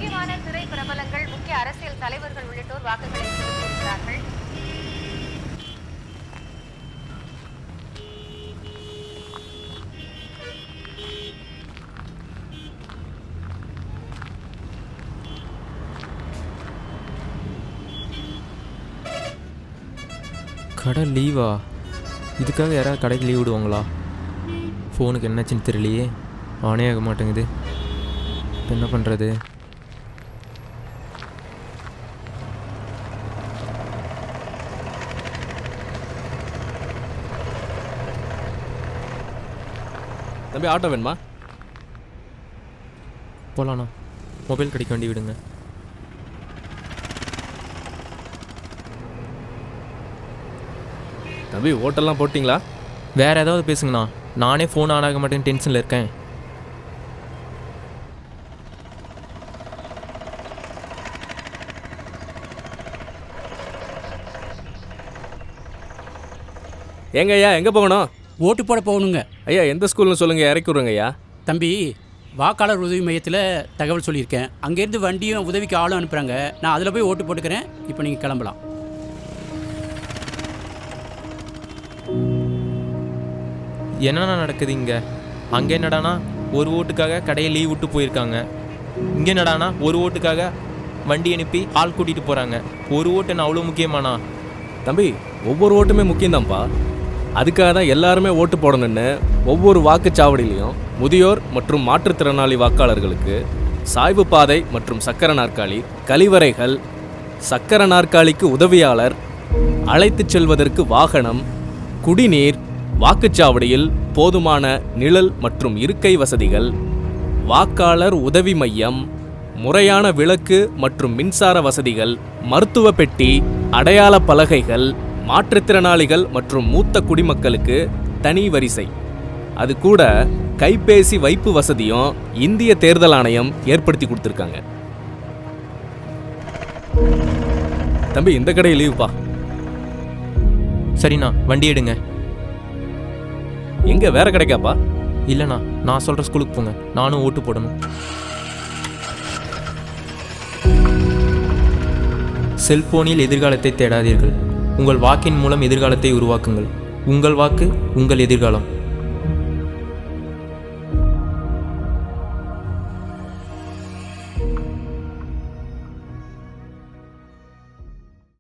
முக்கியமான திரை பிரபலங்கள், முக்கிய அரசியல் தலைவர்கள் உள்ளிட்டோர் வாக்குகளை செலுத்தியிருக்கிறார்கள். கடை லீவா? இதுக்காக யாராவது கடைக்கு லீவ் விடுவாங்களா? ஃபோனுக்கு என்னாச்சுன்னு தெரியலையே, ஆனே ஆக மாட்டேங்குது. என்ன பண்ணுறது? தம்பி ஆட்டோ வேணுமா? போகலாண்ணா. மொபைல் கடைக்கு வண்டி விடுங்க. தம்பி ஓட்டெல்லாம் போட்டிங்களா? வேறு ஏதாவது பேசுங்கண்ணா. நானே ஃபோன் ஆன் ஆக மாட்டேன்னு டென்ஷனில் இருக்கேன். ஏங்க ஐயா, எங்கே போகணும்? ஓட்டு போட போகணுங்க. ஐயா எந்த ஸ்கூல்னு சொல்லுங்கள், இறக்கி விட்றேங்க ஐயா. தம்பி, வாக்காளர் உதவி மையத்தில் தகவல் சொல்லியிருக்கேன். அங்கேருந்து வண்டியும் உதவிக்கு ஆளும் அனுப்புகிறாங்க. நான் அதில் போய் ஓட்டு போட்டுக்கிறேன். இப்போ நீங்கள் கிளம்பலாம். என்னென்ன நடக்குது இங்கே? அங்கே என்னடானா ஒரு ஓட்டுக்காக கடையை லீவ் விட்டு போயிருக்காங்க. இங்கே என்னடானா ஒரு ஓட்டுக்காக வண்டி அனுப்பி ஆள் கூட்டிகிட்டு போகிறாங்க. ஒரு ஓட்டு என்ன அவ்வளோ முக்கியமாண்ணா? தம்பி, ஒவ்வொரு ஓட்டுமே முக்கியம்தான்ப்பா. அதுக்காக தான் எல்லாருமே ஓட்டு போடணுன்னு ஒவ்வொரு வாக்குச்சாவடியிலையும் முதியோர் மற்றும் மாற்றுத்திறனாளி வாக்காளர்களுக்கு சாய்வு பாதை மற்றும் சக்கர நாற்காலி, கழிவறைகள், சக்கர நாற்காலிக்கு உதவியாளர், அழைத்துச் செல்வதற்கு வாகனம், குடிநீர், வாக்குச்சாவடியில் போதுமான நிழல் மற்றும் இருக்கை வசதிகள், வாக்காளர் உதவி மையம், முறையான விளக்கு மற்றும் மின்சார வசதிகள், மருத்துவ பெட்டி, அடையாள பலகைகள், மாற்றுத்திறனாளிகள் மற்றும் மூத்த குடிமக்களுக்கு தனி வரிசை, அது கூட கைபேசி வைப்பு வசதியும் இந்திய தேர்தல் ஆணையம் ஏற்படுத்தி கொடுத்துருக்காங்க. தம்பி, இந்த கடை லீவுப்பா. சரிண்ணா, வண்டி எடுங்க. எங்க வேற கிடைக்காப்பா? இல்லைண்ணா, நான் சொல்கிற ஸ்கூலுக்கு போங்க. நானும் ஓட்டு போடணும். செல்போனில் எதிர்காலத்தை தேடாதீர்கள். உங்கள் வாக்கின் மூலம் எதிர்காலத்தை உருவாக்குங்கள். உங்கள் வாக்கு, உங்கள் எதிர்காலம்.